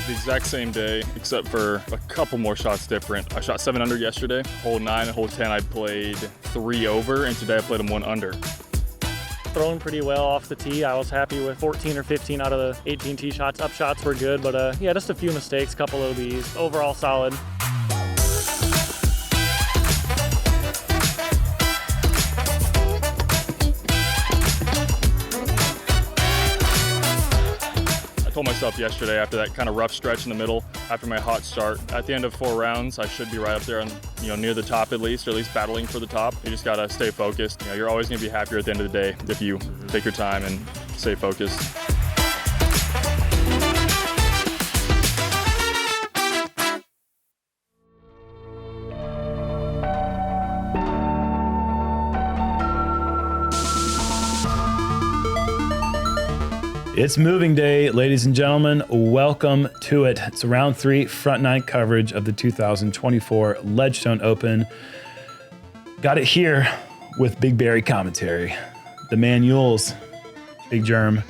the exact same day, except for a couple more shots different. I shot 7 under yesterday. Hole 9 and hole 10, I played 3 over, and today I played them 1 under. Thrown pretty well off the tee. I was happy with 14 or 15 out of the 18 tee shots. Up shots were good, but yeah, just a few mistakes, couple OBs. Overall solid. I told myself yesterday after that kind of rough stretch in the middle, after my hot start, at the end of 4 rounds, I should be right up there on, near the top at least, or at least battling for the top. You just gotta stay focused. You're always gonna be happier at the end of the day if you take your time and stay focused. It's moving day, ladies and gentlemen. Welcome to it. It's round 3 front 9 coverage of the 2024 Ledgestone Open. Got it here with BigBarri commentary. The manuals, Big Jerm,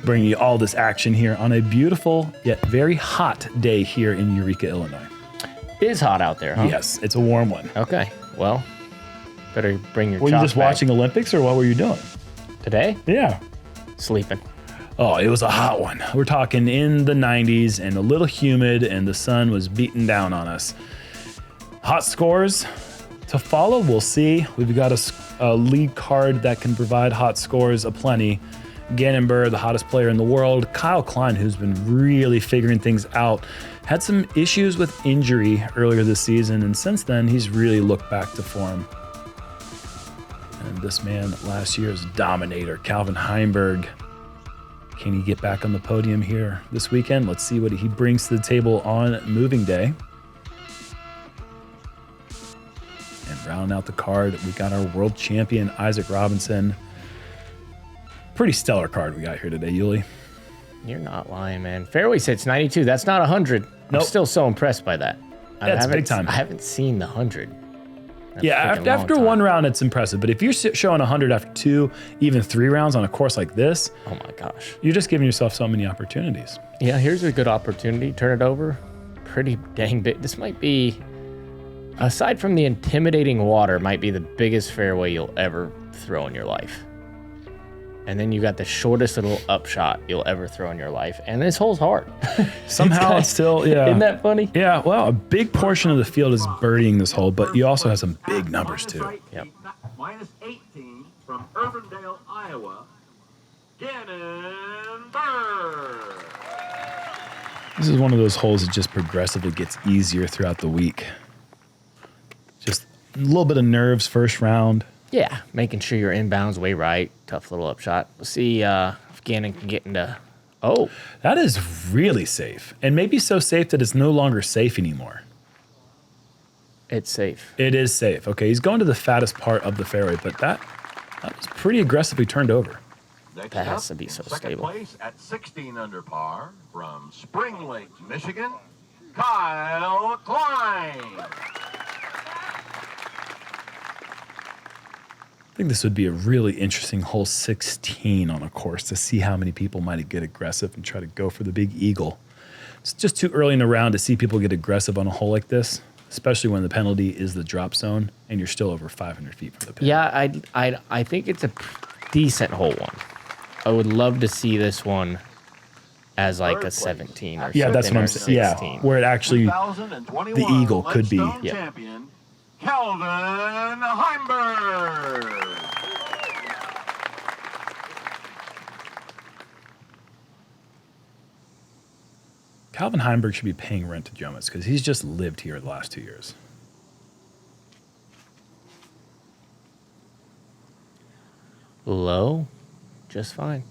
bringing you all this action here on a beautiful yet very hot day here in Eureka, Illinois. It is hot out there, huh? Yes, it's a warm one. Okay, well, better bring your Were you just watching Olympics or what were you doing? Today? Yeah. Sleeping. Oh, it was a hot one. We're talking in the 90s and a little humid, and the sun was beating down on us. Hot scores to follow, we'll see. We've got a lead card that can provide hot scores aplenty. Gannon, Buhr, the hottest player in the world. Kyle Klein, who's been really figuring things out, had some issues with injury earlier this season, and since then, he's really looked back to form. And this man, last year's dominator, Calvin Heimburg, can he get back on the podium here this weekend? Let's see what he brings to the table on moving day. And rounding out the card, we got our world champion, Isaac Robinson. Pretty stellar card we got here today, Uli. You're not lying, man. Fairway sits 92. That's not 100. Nope. I'm still so impressed by that. That's big time. I haven't seen the 100. Yeah, after one round, it's impressive. But if you're showing 100 after 2, even 3 rounds on a course like this, oh my gosh, you're just giving yourself so many opportunities. Yeah, here's a good opportunity. Turn it over. Pretty dang big. This might be, aside from the intimidating water, might be the biggest fairway you'll ever throw in your life. And then you got the shortest little upshot you'll ever throw in your life. And this hole's hard. Somehow it's still, yeah. Isn't that funny? Yeah, well, a big portion of the field is birdieing this hole, but you also have some big numbers too. Yep. Minus 18 from Urbandale, Iowa, Gannon Buhr. This is one of those holes that just progressively gets easier throughout the week. Just a little bit of nerves first round. Yeah, making sure your inbound's way right. Tough little upshot. We'll see if Gannon can get into... Oh. That is really safe. And maybe so safe that it's no longer safe anymore. It's safe. It is safe. Okay, he's going to the fattest part of the fairway, but that was pretty aggressively turned over. That has to be so stable. Second place at 16 under par from Spring Lake, Michigan, Kyle Klein. I think this would be a really interesting hole 16 on a course to see how many people might get aggressive and try to go for the big eagle. It's just too early in the round to see people get aggressive on a hole like this, especially when the penalty is the drop zone and you're still over 500 feet from the pin. Yeah, I think it's a decent hole one. I would love to see this one as like a 17 or something. Yeah, that's what I'm saying. Yeah, where it actually, the eagle could be. Yeah. Champion, Calvin Heimburg. Calvin Heimburg should be paying rent to Jomez because he's just lived here the last 2 years. Low, just fine.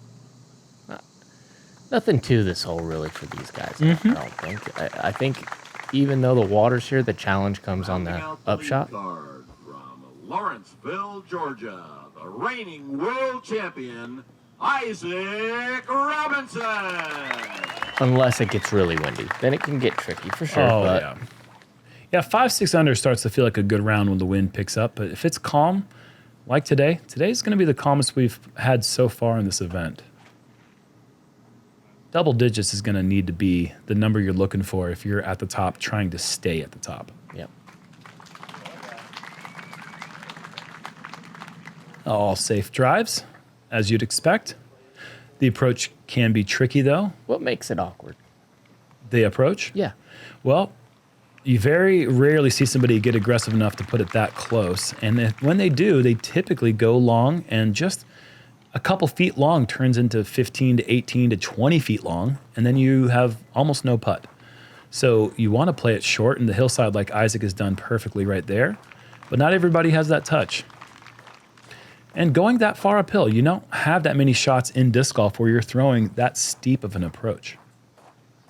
Nothing to this hole really for these guys. I don't think. I think even though the water's here, the challenge comes on the upshot. From Lawrenceville, Georgia, the reigning world champion, Isaac Robinson. Unless it gets really windy, then it can get tricky for sure. Oh, but yeah. Yeah, 5-6 under starts to feel like a good round when the wind picks up. But if it's calm, like today's going to be the calmest we've had so far in this event. double digits is going to need to be the number you're looking for if you're at the top trying to stay at the top. Yep. All safe drives, as you'd expect. The approach can be tricky, though. What makes it awkward? The approach? Yeah. Well, you very rarely see somebody get aggressive enough to put it that close. And when they do, they typically go long, and just a couple feet long turns into 15 to 18 to 20 feet long, and then you have almost no putt. So you want to play it short in the hillside like Isaac has done perfectly right there, but not everybody has that touch. And going that far uphill, you don't have that many shots in disc golf where you're throwing that steep of an approach.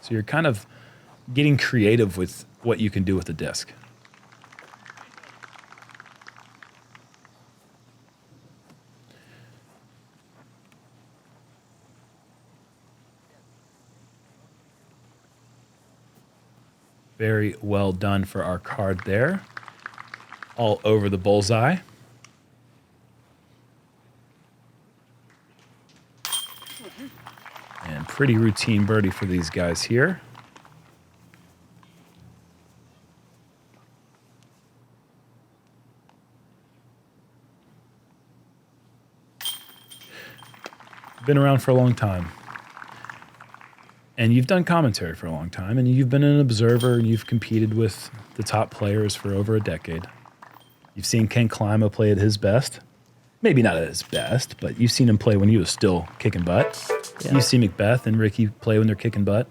So you're kind of getting creative with what you can do with the disc. Very well done for our card there. All over the bullseye. And pretty routine birdie for these guys here. Been around for a long time. And you've done commentary for a long time, and you've been an observer, and you've competed with the top players for over a decade. You've seen Ken Klein play at his best. Maybe not at his best, but you've seen him play when he was still kicking butt. Yeah. You see Macbeth and Ricky play when they're kicking butt.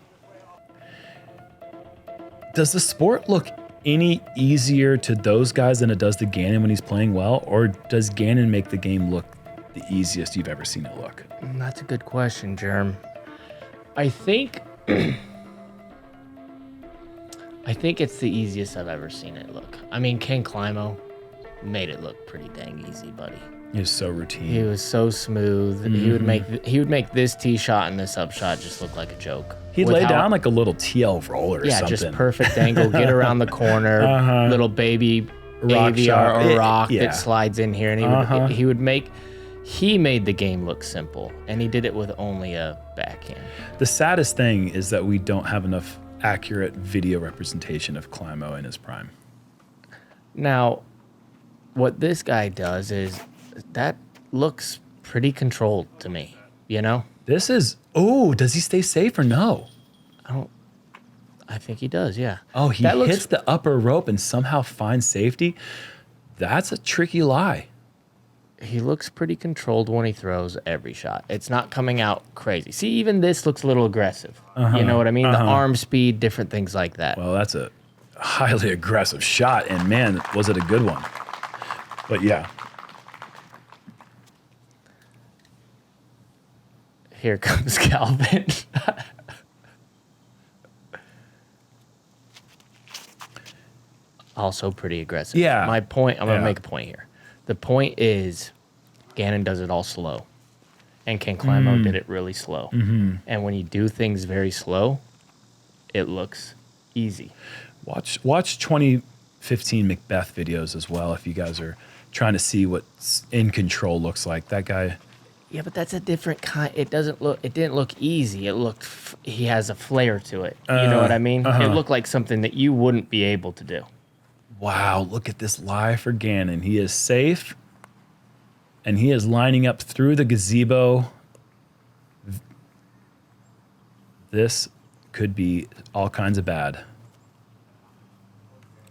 Does the sport look any easier to those guys than it does to Gannon when he's playing well, or does Gannon make the game look the easiest you've ever seen it look? That's a good question, Jerm. I think it's the easiest I've ever seen it look. I mean, Ken Klein made it look pretty dang easy, buddy. He was so routine. He was so smooth. Mm-hmm. He would make this tee shot and this up shot just look like a joke. He'd lay down like a little TL roller or something. Yeah, just perfect angle, get around the corner, little baby rock AVR shot. or rock that slides in here, and he made the game look simple, and he did it with only a backhand. The saddest thing is that we don't have enough accurate video representation of Climo in his prime. Now, what this guy does is that looks pretty controlled to me, you know? This is, does he stay safe or no? I think he does, yeah. Oh, he hits the upper rope and somehow finds safety? That's a tricky lie. He looks pretty controlled when he throws every shot. It's not coming out crazy. See, even this looks a little aggressive. You know what I mean? The arm speed, different things like that. Well, that's a highly aggressive shot, and man, was it a good one. But yeah. Here comes Calvin. Also pretty aggressive. Yeah. My point, I'm going to make a point here. The point is Gannon does it all slow. And Ken Klein did it really slow. Mm-hmm. And when you do things very slow, it looks easy. Watch 2015 Macbeth videos as well if you guys are trying to see what in control looks like. That guy. Yeah, but that's a different kind. It didn't look easy. He has a flair to it. You know what I mean? It looked like something that you wouldn't be able to do. Wow, look at this lie for Gannon. He is safe, and he is lining up through the gazebo. This could be all kinds of bad.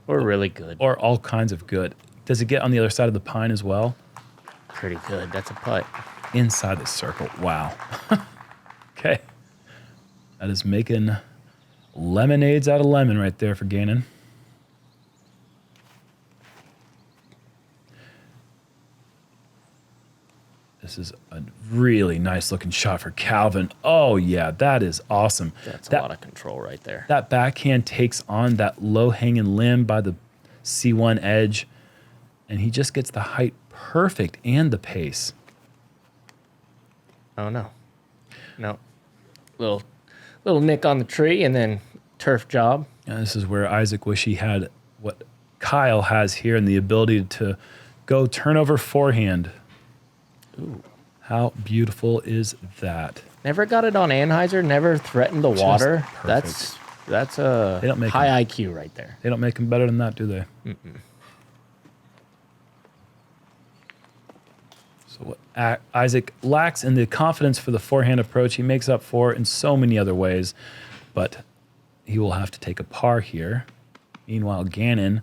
Or really good. Or all kinds of good. Does it get on the other side of the pine as well? Pretty good. That's a putt. Inside the circle. Wow. Okay. That is making lemonades out of lemon right there for Gannon. This is a really nice looking shot for Calvin. Oh yeah, that is awesome. That's a lot of control right there. That backhand takes on that low hanging limb by the C1 edge, and he just gets the height perfect and the pace. Oh no. Little nick on the tree and then turf job. And this is where Isaac wish he had what Kyle has here and the ability to go turnover forehand. Ooh, how beautiful is that? Never got it on Anheuser, never threatened the water. perfect. That's a They don't make high IQ right there. They don't make them better than that, do they? So what Isaac lacks in the confidence for the forehand approach, he makes up for in so many other ways, but he will have to take a par here. Meanwhile, Gannon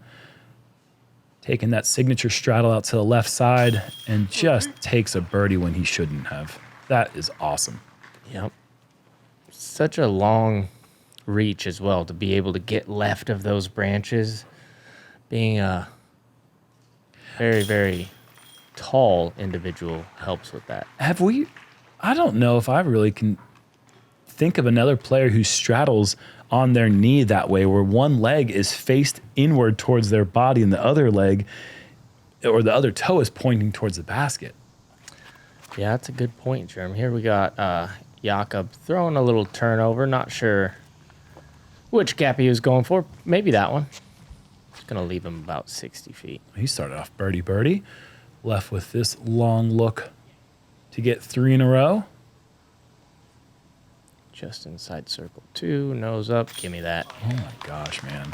taking that signature straddle out to the left side and just takes a birdie when he shouldn't have. That is awesome. Yep. Such a long reach as well to be able to get left of those branches. Being a very, very tall individual helps with that. I don't know if I really can think of another player who straddles on their knee that way, where one leg is faced inward towards their body and the other leg or the other toe is pointing towards the basket. Yeah, that's a good point, Jerm. Here we got Jakob throwing a little turnover. Not sure which gap he was going for. Maybe that one. It's going to leave him about 60 feet. He started off birdie, left with this long look to get 3 in a row. Just inside circle 2, nose up. Give me that. Oh my gosh, man.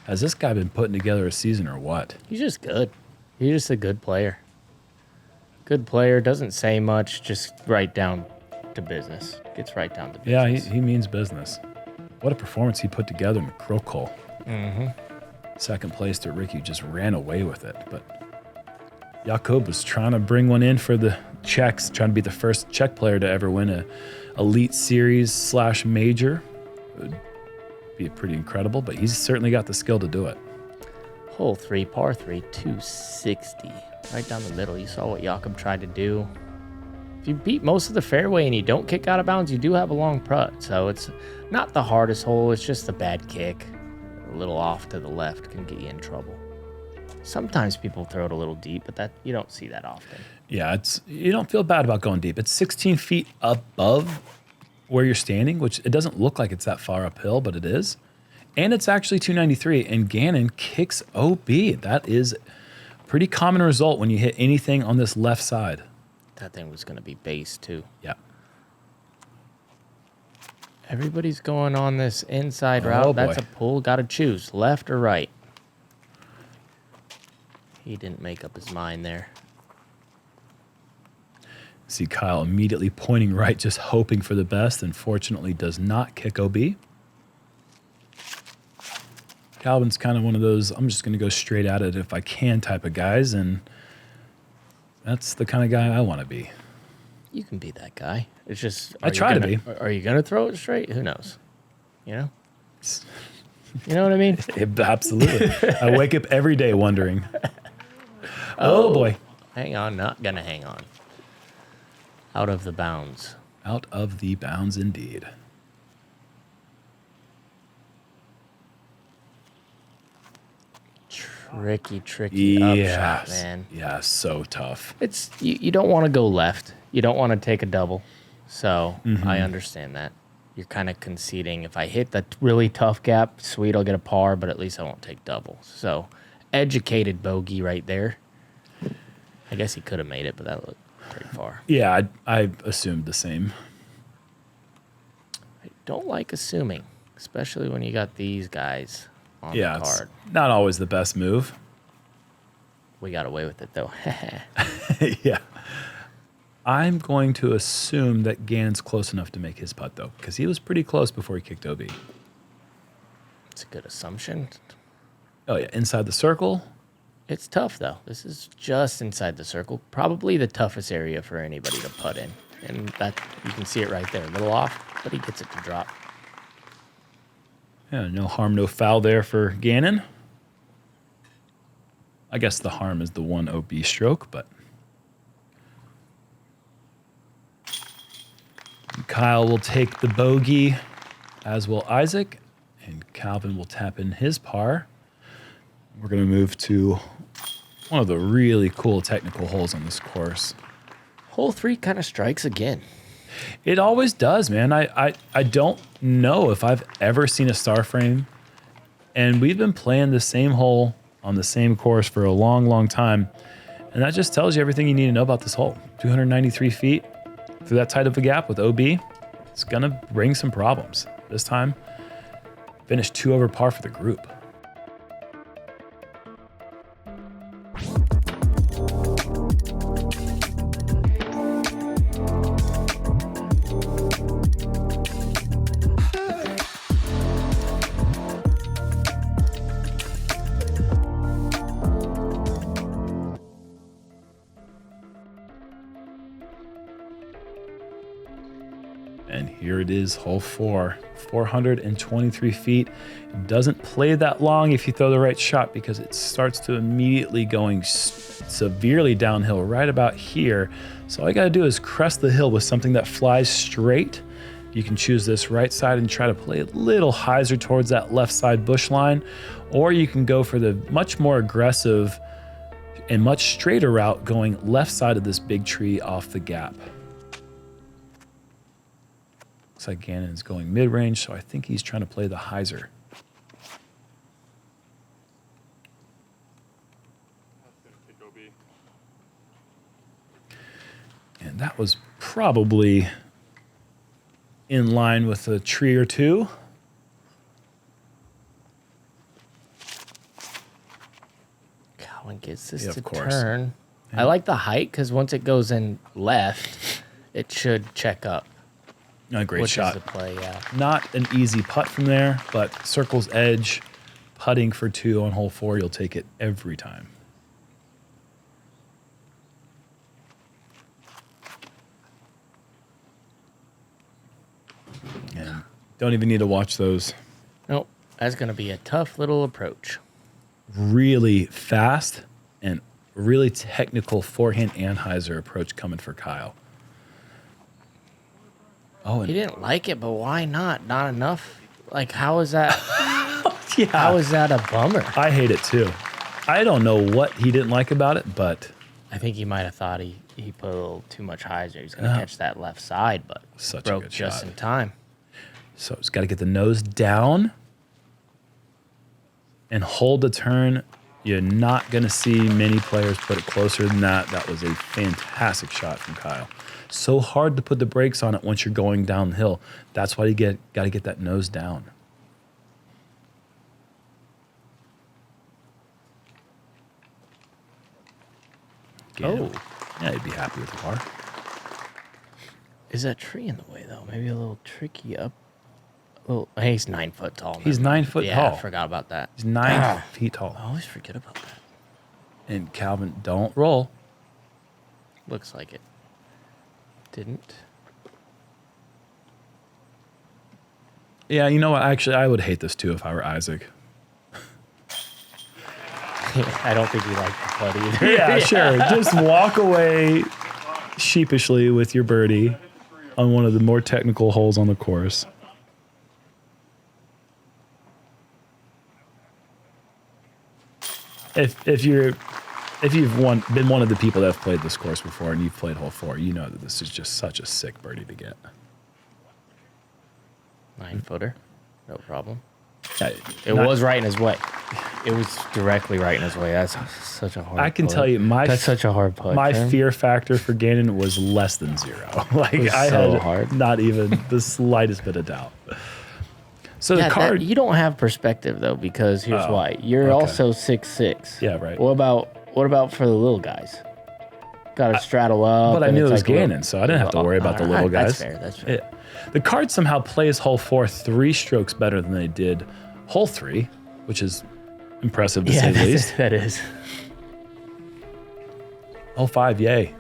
Has this guy been putting together a season or what? He's just good. He's just a good player. Good player, doesn't say much, just right down to business. Gets right down to business. Yeah, he means business. What a performance he put together in the Croak hole. Second place to Ricky, just ran away with it. But Jakob was trying to bring one in for the Czechs, trying to be the first Czech player to ever win a Elite Series / major. It would be pretty incredible, but he's certainly got the skill to do it. Hole 3, par 3, 260. Right down the middle. You saw what Jakob tried to do. If you beat most of the fairway and you don't kick out of bounds, you do have a long putt. So it's not the hardest hole. It's just a bad kick. A little off to the left can get you in trouble. Sometimes people throw it a little deep, but that you don't see that often. Yeah, you don't feel bad about going deep. It's 16 feet above where you're standing, which it doesn't look like it's that far uphill, but it is. And it's actually 293, and Gannon kicks OB. That is a pretty common result when you hit anything on this left side. That thing was going to be base, too. Yeah. Everybody's going on this inside route. Oh, That's boy. a pull. Got to choose, left or right. He didn't make up his mind there. See Kyle immediately pointing right, just hoping for the best. Unfortunately, does not kick OB. Calvin's kind of one of those, I'm just going to go straight at it if I can type of guys, and that's the kind of guy I want to be. You can be that guy. It's just... I try to be. Are you going to throw it straight? Who knows? You know? You know what I mean? Absolutely. I wake up every day wondering. Oh, boy. Hang on. Not going to hang on. Out of the bounds. Out of the bounds indeed. Tricky upshot, man. Yeah, so tough. It's you don't want to go left. You don't want to take a double. So I understand that. You're kind of conceding. If I hit that really tough gap, sweet, I'll get a par, but at least I won't take double. So educated bogey right there. I guess he could have made it, but that looked pretty far. Yeah, I assumed the same. I don't like assuming, especially when you got these guys on Yeah, the it's card. not always the best move. We got away with it, though. Yeah. I'm going to assume that Gannon's close enough to make his putt, though, because he was pretty close before he kicked OB. It's a good assumption. Oh, yeah, inside the circle. It's tough, though. This is just inside the circle. Probably the toughest area for anybody to putt in. And that you can see it right there. A little off, but he gets it to drop. Yeah, no harm, no foul there for Gannon. I guess the harm is the one OB stroke, but... Kyle will take the bogey, as will Isaac, and Calvin will tap in his par. We're going to move to one of the really cool technical holes on this course. Hole 3 kind of strikes again. It always does, man. I don't know if I've ever seen a star frame, and we've been playing the same hole on the same course for a long, long time, and that just tells you everything you need to know about this hole. 293 feet, through that tight of a gap with OB, it's going to bring some problems. This time, finished 2 over par for the group. And here it is, hole 4, 423 feet. It doesn't play that long if you throw the right shot because it starts to immediately going severely downhill right about here. So all you gotta do is crest the hill with something that flies straight. You can choose this right side and try to play a little hyzer towards that left side bush line, or you can go for the much more aggressive and much straighter route going left side of this big tree off the gap. Looks like Gannon's going mid-range, so I think he's trying to play the hyzer. And that was probably in line with a tree or two. Colin gets this Yeah, to of course. turn. I like the height because once it goes in left, it should check up. A great which shot. is the play, yeah. Not an easy putt from there, but circle's edge, putting for 2 on hole 4, you'll take it every time. And don't even need to watch those. Nope, that's going to be a tough little approach. Really fast and really technical forehand and hyzer approach coming for Kyle. Oh, He and didn't like it, but why not? Not enough? Like, how is that? yeah, How is that a bummer? I hate it too. I don't know what he didn't like about it, but I think he might have thought he put a little too much hyzer. He's going to catch that left side, but Such a broke good just shot. in time. so it's got to get the nose down and hold the turn. You're not going to see many players put it closer than that. That was a fantastic shot from Kyle. So hard to put the brakes on it once you're going downhill. That's why you got to get that nose down. Gannon. Yeah, you'd be happy with the par. Is that tree in the way, though? Maybe a little tricky up. Well, hey, he's 9 foot tall. He's man. 9 foot yeah, tall. I forgot about that. He's 9 feet tall. I always forget about that. And Calvin, don't roll. Looks like it. Didn't. Yeah, you know what? Actually, I would hate this too if I were Isaac. I don't think he liked the putt either. Yeah, sure. Just walk away sheepishly with your birdie on one of the more technical holes on the course. If you've been one of the people that have played this course before and you've played hole 4, you know that this is just such a sick birdie to get. 9-footer. No problem. It Was right in his way. It was directly right in his way. That's such a hard I can putt. tell you, That's such a hard putt. my Jerm. fear factor for Gannon was less than 0. Like was I so had hard. not even the slightest bit of doubt. So Yeah, the card, you don't have perspective though, because here's Oh, why. You're okay. also 6'6". Yeah, right. What about for the little guys? Got to straddle up. but I and knew it's it was like a little- Gannon, so I didn't have to worry about the little guys. That's fair. That's fair. Yeah. The card somehow plays hole 4 3 strokes better than they did hole 3, which is impressive to say the least. that is. Hole 5, yay.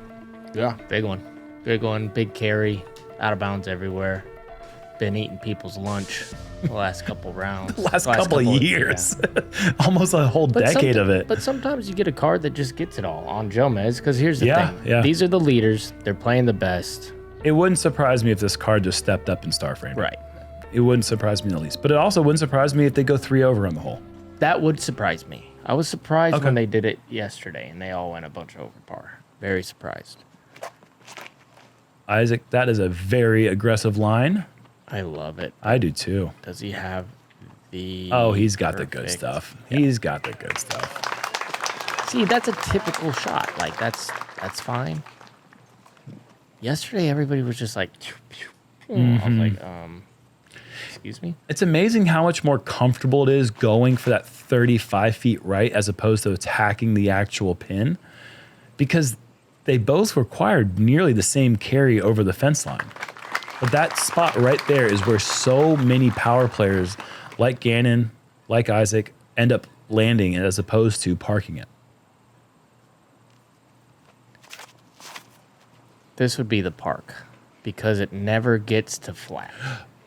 Yeah, big one. Big one. Big carry. Out of bounds everywhere. Been eating people's lunch the last couple rounds. Last couple of years. yeah. Almost a whole decade of it. But sometimes you get a card that just gets it all on Jomez, because here's the Yeah, thing. yeah. These are the leaders. They're playing the best. It wouldn't surprise me if this card just stepped up in star frame. Right. It wouldn't surprise me in the least. But it also wouldn't surprise me if they go 3 over on the hole. That would surprise me. I was surprised Okay. when they did it yesterday and they all went a bunch over par. Very surprised. Isaac, that is a very aggressive line. I love it. I do too. Does he have the... Oh, he's got the good perfect- stuff. Yeah. He's got the good stuff. See, that's a typical shot. Like, that's fine. yesterday everybody was just like, I was like, excuse me? It's amazing how much more comfortable it is going for that 35 feet right as opposed to attacking the actual pin, because they both required nearly the same carry over the fence line. But that spot right there is where so many power players like Gannon, like Isaac, end up landing as opposed to parking it. This would be the park because it never gets to flat.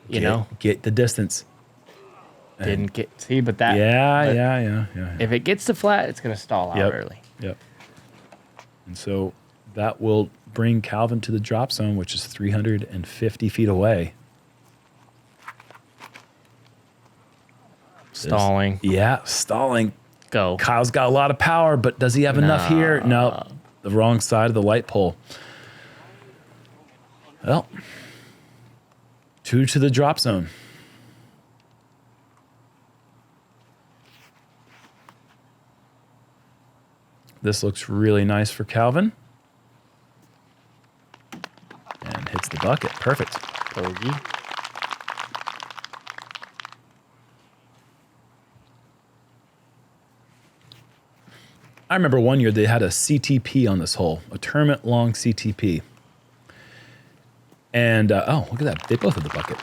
You know? Get the distance. Didn't get, see, but that. Yeah. If it gets to flat, it's going to stall out early. Yep. And so that will bring Calvin to the drop zone, which is 350 feet away. Stalling. Yeah, stalling. Go. Kyle's got a lot of power, but does he have enough here? No, the wrong side of the light pole. Well, 2 to the drop zone. This looks really nice for Calvin. And hits the bucket. Perfect. Bogey. I remember one year they had a CTP on this hole, a tournament-long CTP. And, oh, look at that. They both had the bucket.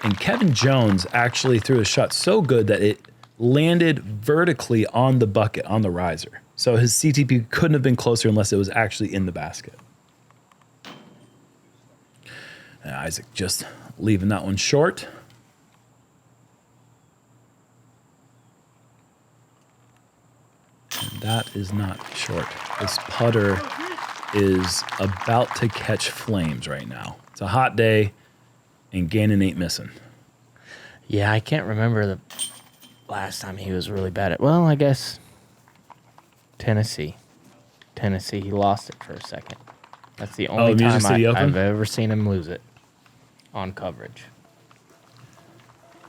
And Kevin Jones actually threw a shot so good that it landed vertically on the bucket, on the riser. So his CTP couldn't have been closer unless it was actually in the basket. And Isaac just leaving that one short. And that is not short. This putter is about to catch flames right now. It's a hot day, and Gannon ain't missing. Yeah, I can't remember the last time he was really bad at. Well, I guess Tennessee. He lost it for a second. That's the only Music time City Open? I've ever seen him lose it on coverage.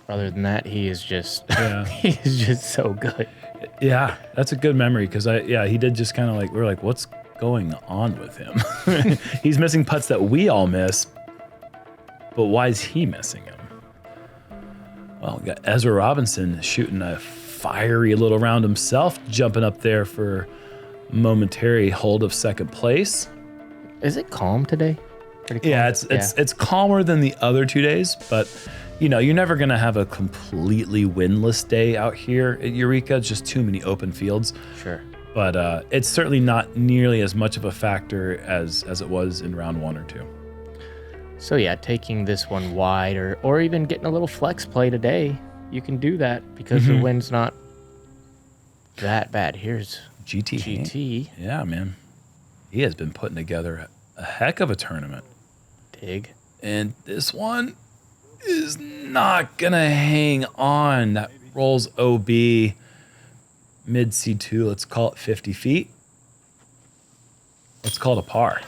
Other than that, he is just he is just so good. Yeah, that's a good memory because he did just kind of like, we're like, what's going on with him? He's missing putts that we all miss, but why is he missing them? Well, we got Ezra Robinson shooting a fiery little round himself, jumping up there for momentary hold of second place. Is it calm today? Pretty calm? Yeah, it's calmer than the other 2 days, but you know, you're never gonna have a completely windless day out here at Eureka. It's just too many open fields. Sure. But it's certainly not nearly as much of a factor as it was in round 1 or 2. So yeah, taking this one wide or even getting a little flex play today, you can do that because the wind's not that bad. Here's GT. Yeah, man. He has been putting together a heck of a tournament. Dig. And this one is not gonna hang on. That rolls OB mid C2. Let's call it 50 feet. Let's call it a par.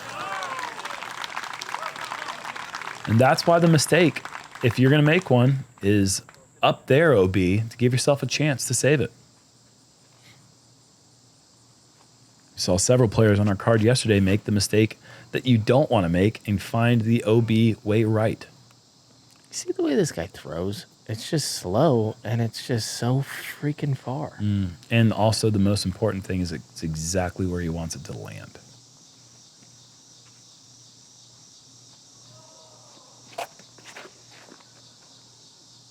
And that's why the mistake, if you're gonna make one, is up there OB to give yourself a chance to save it. We saw several players on our card yesterday make the mistake that you don't want to make and find the OB way right. See the way this guy throws? It's just slow, and it's just so freaking far. And also the most important thing is it's exactly where he wants it to land.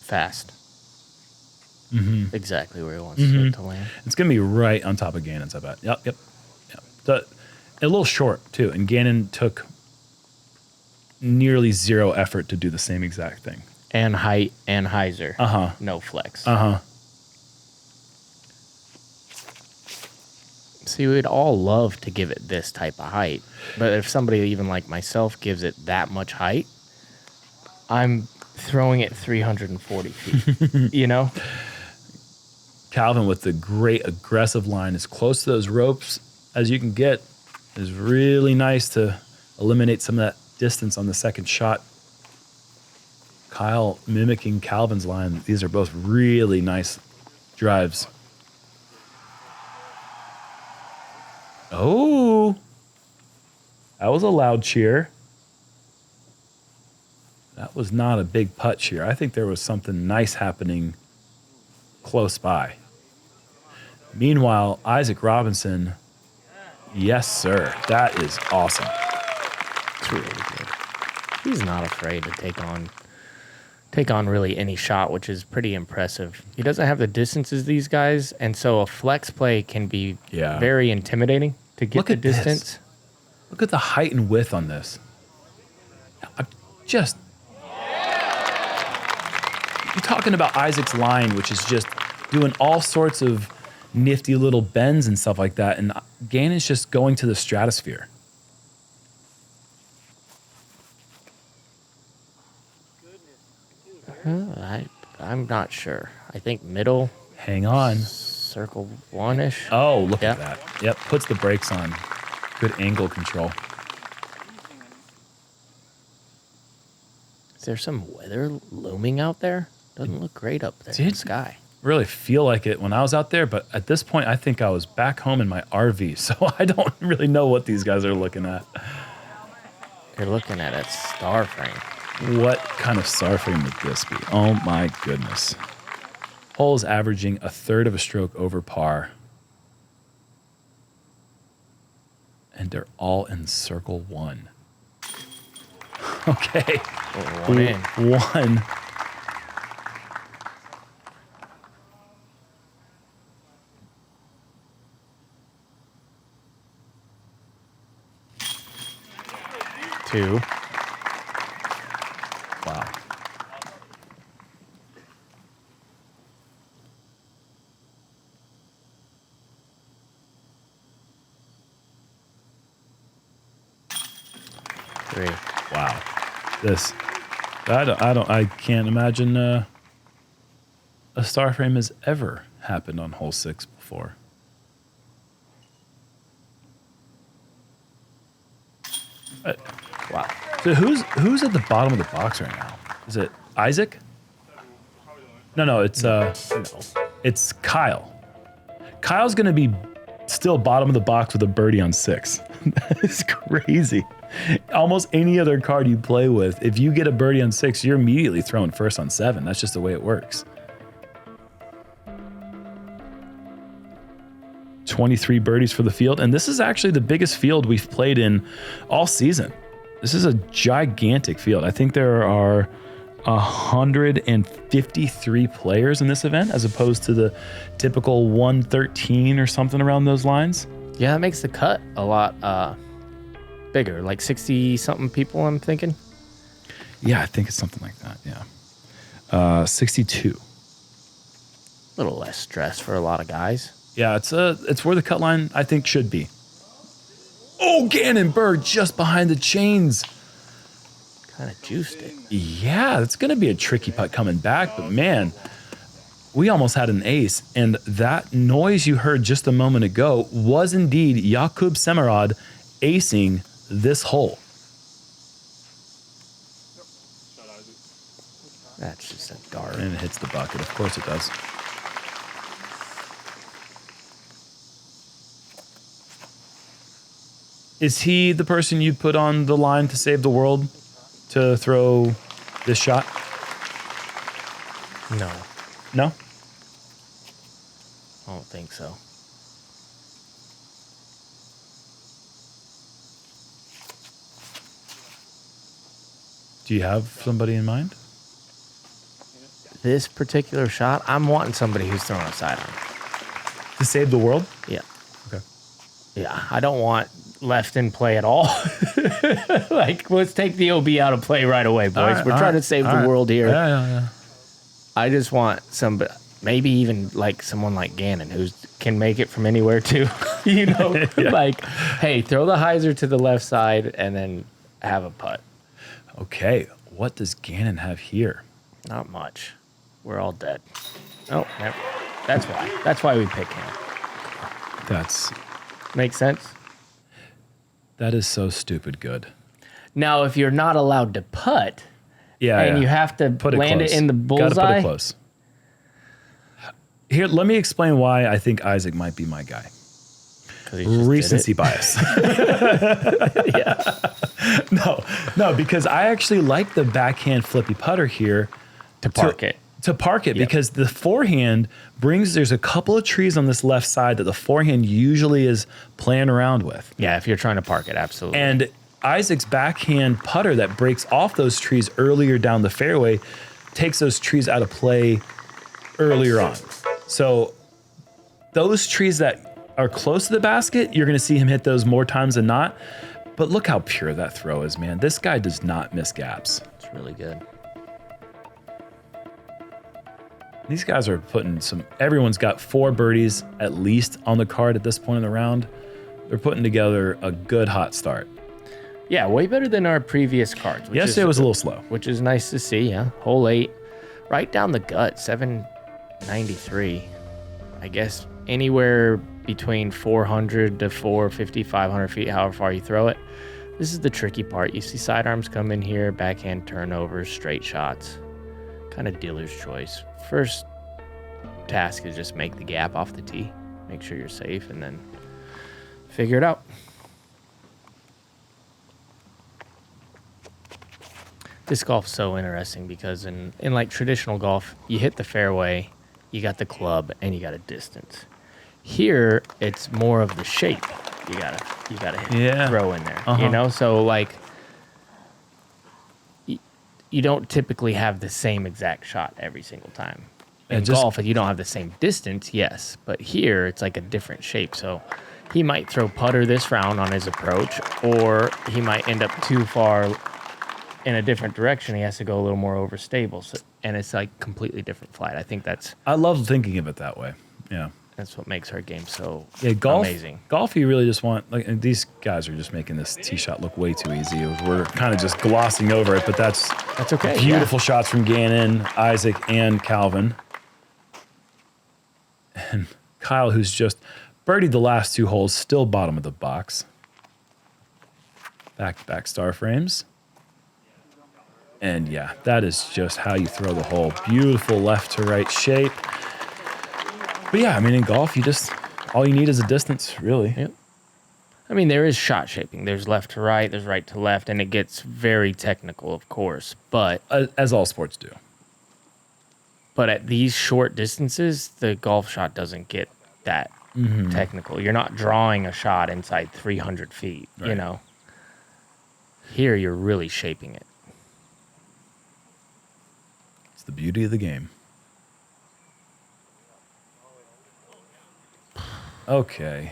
Fast. Exactly where he wants it to land. It's going to be right on top of Gannon's, I bet. Yep. A little short, too. And Gannon took nearly zero effort to do the same exact thing. And height and hyzer. Uh-huh. No flex. Uh-huh. See, we'd all love to give it this type of height. But if somebody even like myself gives it that much height, I'm throwing it 340 feet. You know? Calvin with the great aggressive line as close to those ropes as you can get is really nice to eliminate some of that distance on the second shot. Kyle mimicking Calvin's line. These are both really nice drives. Oh, that was a loud cheer. That was not a big putt here. I think there was something nice happening close by. Meanwhile, Isaac Robinson, yes, sir. That is awesome. It's really good. He's not afraid to take on really any shot, which is pretty impressive. He doesn't have the distances these guys, and so a flex play can be very intimidating to get Look the at this. distance. Look at the height and width on this. Just, you're talking about Isaac's line, which is just doing all sorts of nifty little bends and stuff like that, and Gannon's just going to the stratosphere. I'm not sure. I think middle, Hang on. circle one-ish. Oh, look Yep. at that. Yep, puts the brakes on. Good angle control. Is there some weather looming out there? Doesn't look great up there in the Did- sky. Really feel like it when I was out there, but at this point, I think I was back home in my RV, so I don't really know what these guys are looking at. You're looking at a star frame. What kind of star frame would this be? Oh my goodness. Hole is averaging a third of a stroke over par. And they're all in circle one. Okay. One in. One. Two. Wow. Three. Wow. This, I can't imagine a star frame has ever happened on hole 6 before. Wow. So who's at the bottom of the box right now? Is it Isaac? No, it's Kyle. Kyle's gonna be still bottom of the box with a birdie on 6. That is crazy. Almost any other card you play with, if you get a birdie on 6, you're immediately throwing first on 7. That's just the way it works. 23 birdies for the field, and this is actually the biggest field we've played in all season. This is a gigantic field. I think there are 153 players in this event, as opposed to the typical 113 or something around those lines. Yeah, that makes the cut a lot bigger, like 60-something people, I'm thinking. Yeah, I think it's something like that, yeah. 62. A little less stress for a lot of guys. Yeah, it's where the cut line, I think, should be. Oh, Gannon Bird just behind the chains. Kind of juiced it. Yeah, it's going to be a tricky putt coming back, but man, we almost had an ace, and that noise you heard just a moment ago was indeed Jakub Semerad acing this hole. That's just a dart. And it hits the bucket. Of course it does. Is he the person you put on the line to save the world to throw this shot? No, No? I don't think so. Do you have somebody in mind? This particular shot, I'm wanting somebody who's throwing a sidearm. To save the world? Yeah. Okay. Yeah, I don't want left in play at all. Like, let's take the OB out of play right away, boys. We're trying to save the world here. Yeah. I just want somebody, maybe even like someone like Gannon, who can make it from anywhere too. You know, like, hey, throw the hyzer to the left side and then have a putt. Okay, what does Gannon have here? Not much. We're all dead. Oh, never. That's why. That's why we pick him. That's Makes sense? that is so stupid good. Now, if you're not allowed to putt, Yeah, and yeah. you have to Put it land close. it in the Gotta put bullseye. it close. Here, let me explain why I think Isaac might be my guy. 'Cause he just did Recency it. bias. Yeah. No, because I actually like the backhand flippy putter here To park it. To park it because the forehand there's a couple of trees on this left side that the forehand usually is playing around with. Yeah, if you're trying to park it, absolutely. And Isaac's backhand putter that breaks off those trees earlier down the fairway takes those trees out of play earlier on. So those trees that are close to the basket, you're going to see him hit those more times than not. But look how pure that throw is, man. This guy does not miss gaps. It's really good. These guys are everyone's got 4 birdies at least on the card at this point in the round. They're putting together a good hot start. Yeah, way better than our previous cards. Yesterday was a little slow. Which is nice to see, yeah. Hole 8, right down the gut, 793. I guess anywhere between 400 to 450, 500 feet, however far you throw it. This is the tricky part. You see sidearms come in here, backhand turnovers, straight shots. Kind of dealer's choice. First task is just make the gap off the tee. Make sure you're safe and then figure it out. This golf's so interesting because in like traditional golf, you hit the fairway, you got the club, and you got a distance. Here, it's more of the shape. You gotta throw in there. You know, so like you don't typically have the same exact shot every single time. In golf, if you don't have the same distance, yes, but here it's like a different shape. So he might throw putter this round on his approach, or he might end up too far in a different direction. He has to go a little more overstable, and it's like completely different flight. I think I love thinking of it that way. Yeah. That's what makes our game so amazing. Golf, you really just want, and these guys are just making this tee shot look way too easy. We're kind of just glossing over it, but that's okay. Beautiful shots from Gannon, Isaac, and Calvin. And Kyle, who's just birdied the last 2 holes, still bottom of the box. Back star frames. And yeah, that is just how you throw the hole. Beautiful left to right shape. But yeah, I mean, in golf, all you need is a distance, really. Yep. I mean, there is shot shaping. There's left to right, there's right to left, and it gets very technical, of course. But as all sports do. But at these short distances, the golf shot doesn't get that technical. You're not drawing a shot inside 300 feet, you know. Here, you're really shaping it. It's the beauty of the game. Okay.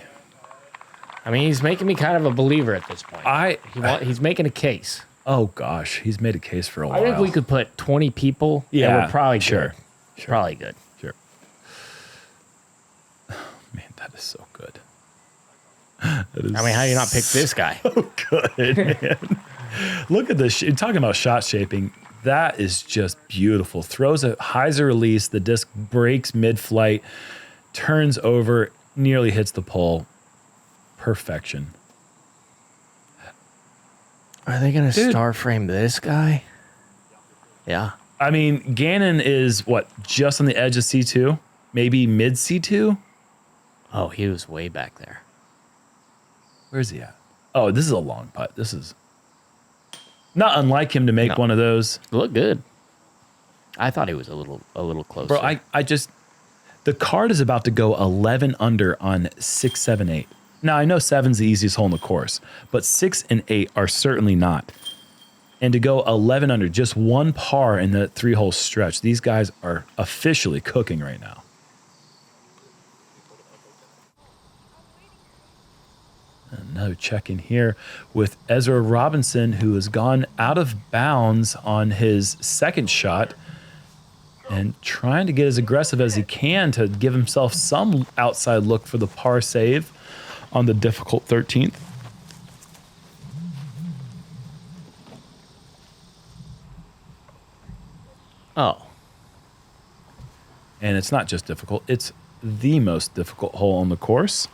I mean, he's making me kind of a believer at this point. He's making a case. Oh, gosh. He's made a case for a while. I think we could put 20 people. Yeah, we're probably sure. good. Probably good. Sure. Oh, man, that is so good. I mean, how do you not pick this guy? So good, man. Look at this. Talking about shot shaping, that is just beautiful. Throws a hyzer release. The disc breaks mid-flight, turns over, nearly hits the pole. Perfection. Are they going to star frame this guy? Yeah. I mean, Gannon is, just on the edge of C2? Maybe mid C2? Oh, he was way back there. Where's he at? Oh, this is a long putt. This is not unlike him to make one of those. Look good. I thought he was a little closer. Bro, the card is about to go 11 under on 6, 7, 8. Now, I know 7's the easiest hole in the course, but 6 and 8 are certainly not. And to go 11 under, just one par in the 3-hole stretch, these guys are officially cooking right now. Another check in here with Ezra Robinson, who has gone out of bounds on his second shot and trying to get as aggressive as he can to give himself some outside look for the par save on the difficult 13th. Oh. And it's not just difficult, it's the most difficult hole on the course.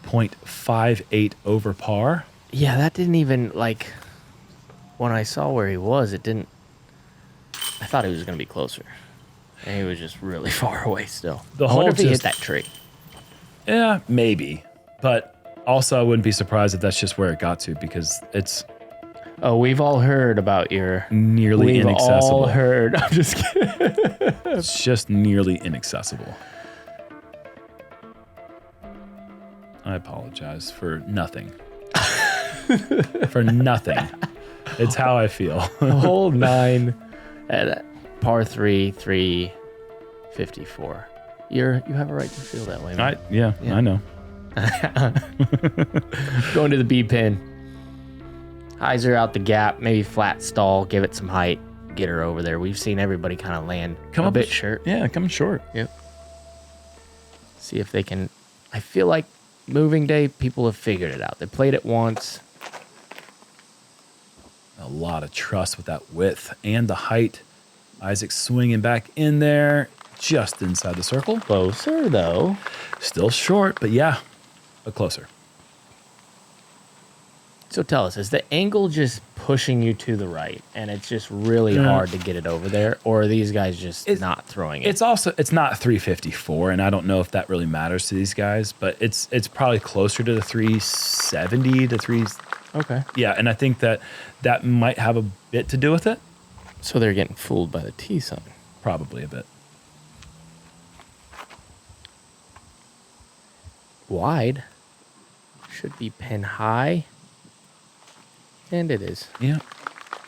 0.58 over par. Yeah, that didn't even, when I saw where he was, it didn't, I thought he was going to be closer. And he was just really far away still. I wonder if he hit that tree. Yeah, maybe. But also, I wouldn't be surprised if that's just where it got to, because it's Oh, we've all heard about your nearly inaccessible. We've all heard. I'm just kidding. It's just nearly inaccessible. I apologize for nothing. For nothing. It's how I feel. Hole 9 at par 3, 354. You have a right to feel that way, man. I know. Going to the B pin. Hyzer out the gap, maybe flat stall, give it some height, get her over there. We've seen everybody kind of land a bit short. Yeah, coming short. Yep. See if they can. I feel like moving day, people have figured it out. They played it once. A lot of trust with that width and the height. Isaac swinging back in there, just inside the circle. Closer, though. Still short, but yeah, but closer. So tell us, is the angle just pushing you to the right and it's just really hard to get it over there? Or are these guys just not throwing it? It's not 354, and I don't know if that really matters to these guys, but it's probably closer to the 370 to 3. Okay. Yeah, and I think that might have a bit to do with it. So they're getting fooled by the T sign. Probably a bit. Wide. Should be pin high. And it is. Yeah.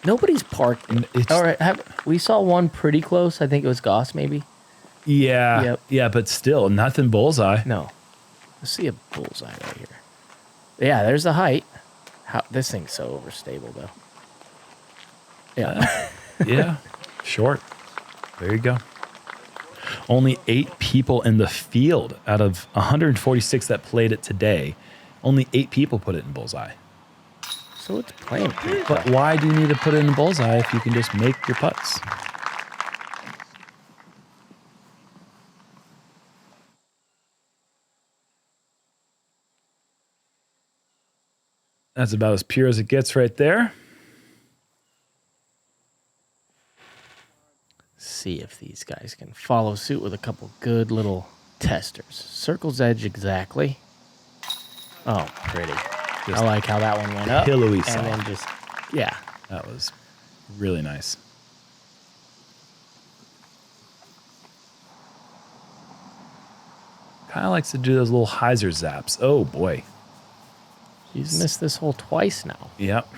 Nobody's parked. All right. We saw one pretty close. I think it was Goss, maybe. Yeah. Yep. Yeah, but still, nothing bullseye. No. Let's see a bullseye right here. Yeah, there's the height. This thing's so overstable, though. Yeah. Yeah. Short. There you go. Only 8 people in the field out of 146 that played it today. Only 8 people put it in bullseye. So it's playing pretty But why do you need to put it in the bullseye if you can just make your putts? That's about as pure as it gets right there. See if these guys can follow suit with a couple good little testers. Circle's edge exactly. Oh, pretty. I like how that one went up. Pillowy and soft. then just, yeah. That was really nice. Kind of likes to do those little hyzer zaps. Oh, boy. He's missed this hole twice now. Yep.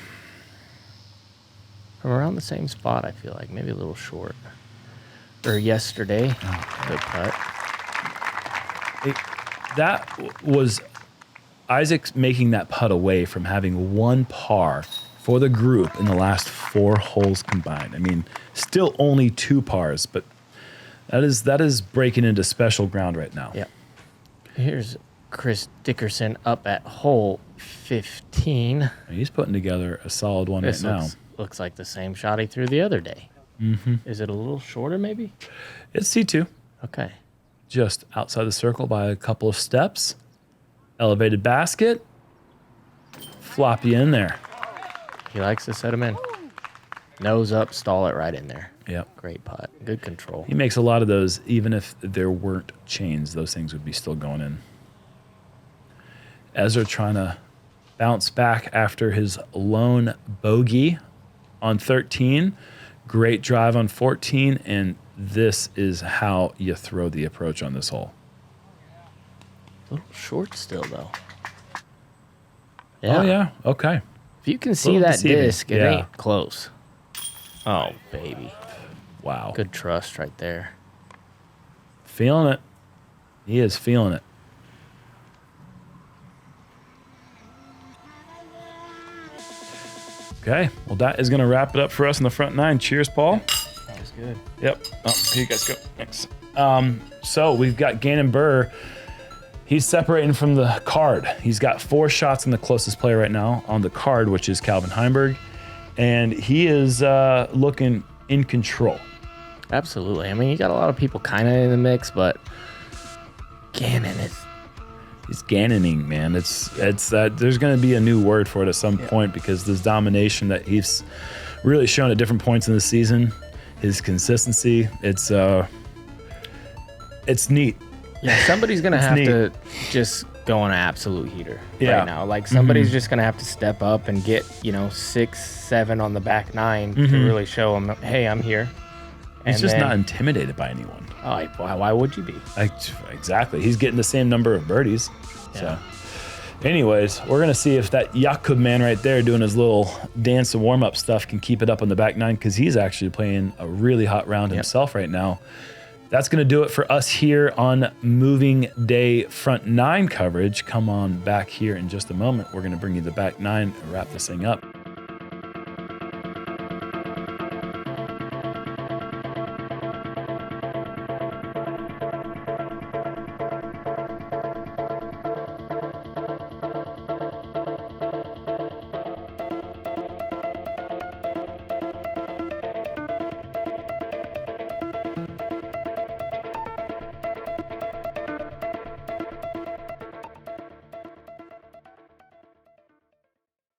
From around the same spot, I feel like. Maybe a little short. Or yesterday. Good putt. That was Isaac making that putt away from having 1 par for the group in the last 4 holes combined. I mean, still only 2 pars, but that is breaking into special ground right now. Yep. Here's Chris Dickerson up at hole 15. He's putting together a solid one right now. Looks like the same shot he threw the other day. Mm-hmm. Is it a little shorter, maybe? It's C2. Okay. Just outside the circle by a couple of steps. Elevated basket. Flop you in there. He likes to set him in. Nose up, stall it right in there. Yep. Great putt. Good control. He makes a lot of those, even if there weren't chains, those things would be still going in. Ezra trying to bounce back after his lone bogey on 13. Great drive on 14, and this is how you throw the approach on this hole. A little short still, though. Oh, yeah. Okay. If you can see Little that deceiving. disc, it Yeah. ain't close. Oh, baby. Wow. Good trust right there. Feeling it. He is feeling it. Okay. Well, that is going to wrap it up for us in the front 9. Cheers, Paul. That was good. Yep. Oh, here you guys go. Thanks. So we've got Gannon Buhr. He's separating from the card. He's got 4 shots in the closest player right now on the card, which is Calvin Heimburg. And he is looking in control. Absolutely. I mean, you got a lot of people kind of in the mix, but Gannon is... He's Gannoning, man. It's there's going to be a new word for it at some point, because this domination that he's really shown at different points in the season, his consistency, it's neat. Yeah, somebody's going to have to just going an absolute heater Yeah. right now. Like somebody's just gonna have to step up and get 6, 7 on the back 9 to really show them, hey, I'm here. He's And just then- not intimidated by anyone. Why would you be? Exactly. He's getting the same number of birdies. So, anyways, we're going to see if that Jakub man right there doing his little dance and warm-up stuff can keep it up on the back 9, because he's actually playing a really hot round himself right now. That's going to do it for us here on Moving Day Front 9 coverage. Come on back here in just a moment. We're going to bring you the back 9 and wrap this thing up.